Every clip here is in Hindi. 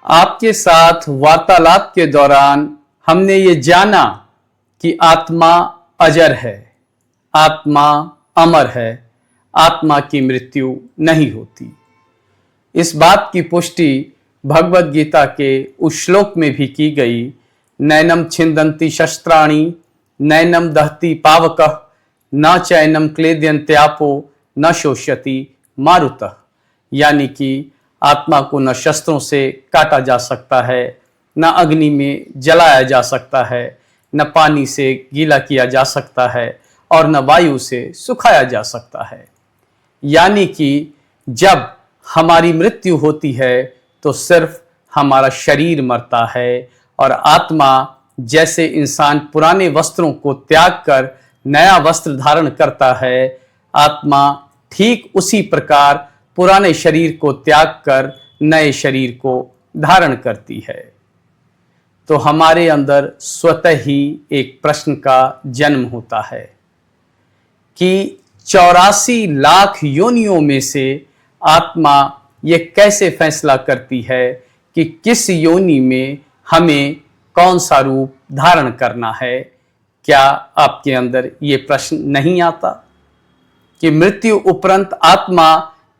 आपके साथ वार्तालाप के दौरान हमने ये जाना कि आत्मा अजर है, आत्मा अमर है, आत्मा की मृत्यु नहीं होती। इस बात की पुष्टि भगवत गीता के उस श्लोक में भी की गई, नैनम छिंदन्ति शस्त्राणि नैनम दहति पावकः न चैनम क्लेदयन्त्यापो न शोष्यति मारुतः। यानी कि आत्मा को न शस्त्रों से काटा जा सकता है, न अग्नि में जलाया जा सकता है, न पानी से गीला किया जा सकता है और न वायु से सुखाया जा सकता है। यानी कि जब हमारी मृत्यु होती है तो सिर्फ हमारा शरीर मरता है और आत्मा, जैसे इंसान पुराने वस्त्रों को त्याग कर नया वस्त्र धारण करता है, आत्मा ठीक उसी प्रकार पुराने शरीर को त्याग कर नए शरीर को धारण करती है। तो हमारे अंदर स्वतः ही एक प्रश्न का जन्म होता है कि 84 लाख योनियों में से आत्मा ये कैसे फैसला करती है कि किस योनि में हमें कौन सा रूप धारण करना है। क्या आपके अंदर ये प्रश्न नहीं आता कि मृत्यु उपरांत आत्मा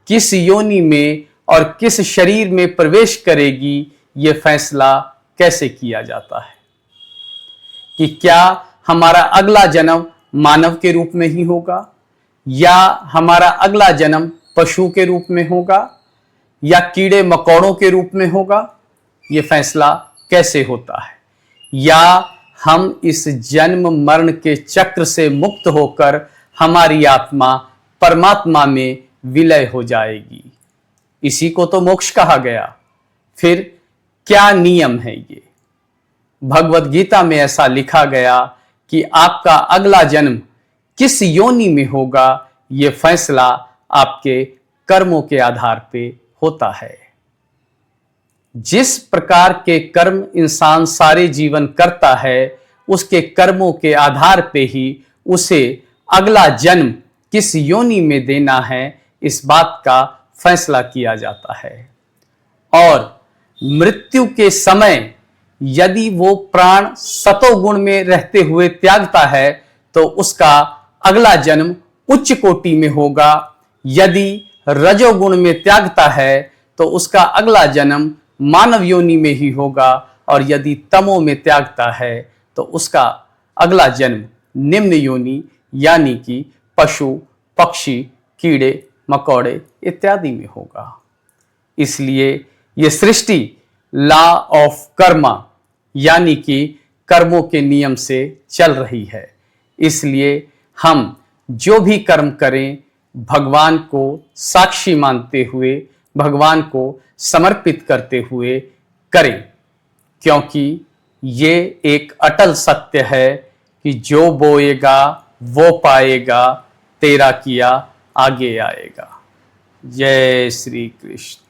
किस योनि में और किस शरीर में प्रवेश करेगी, ये फैसला कैसे किया जाता है? कि क्या हमारा अगला जन्म मानव के रूप में ही होगा या हमारा अगला जन्म पशु के रूप में होगा या कीड़े मकोड़ों के रूप में होगा? ये फैसला कैसे होता है? या हम इस जन्म मरण के चक्र से मुक्त होकर हमारी आत्मा परमात्मा में विलय हो जाएगी? इसी को तो मोक्ष कहा गया। फिर क्या नियम है ये? भगवत गीता में ऐसा लिखा गया कि आपका अगला जन्म किस योनि में होगा, ये फैसला आपके कर्मों के आधार पे होता है। जिस प्रकार के कर्म इंसान सारे जीवन करता है, उसके कर्मों के आधार पे ही उसे अगला जन्म किस योनि में देना है, इस बात का फैसला किया जाता है। और मृत्यु के समय यदि वो प्राण सतोगुण में रहते हुए त्यागता है तो उसका अगला जन्म उच्च कोटि में होगा। यदि रजोगुण में त्यागता है तो उसका अगला जन्म मानव योनि में ही होगा और यदि तमो में त्यागता है तो उसका अगला जन्म निम्न योनि यानी कि पशु, पक्षी, कीड़े मकोड़े इत्यादि में होगा। इसलिए ये सृष्टि लॉ ऑफ कर्मा यानी कि कर्मों के नियम से चल रही है। इसलिए हम जो भी कर्म करें भगवान को साक्षी मानते हुए, भगवान को समर्पित करते हुए करें, क्योंकि ये एक अटल सत्य है कि जो बोएगा वो पाएगा, तेरा किया आगे आएगा। जय श्री कृष्ण।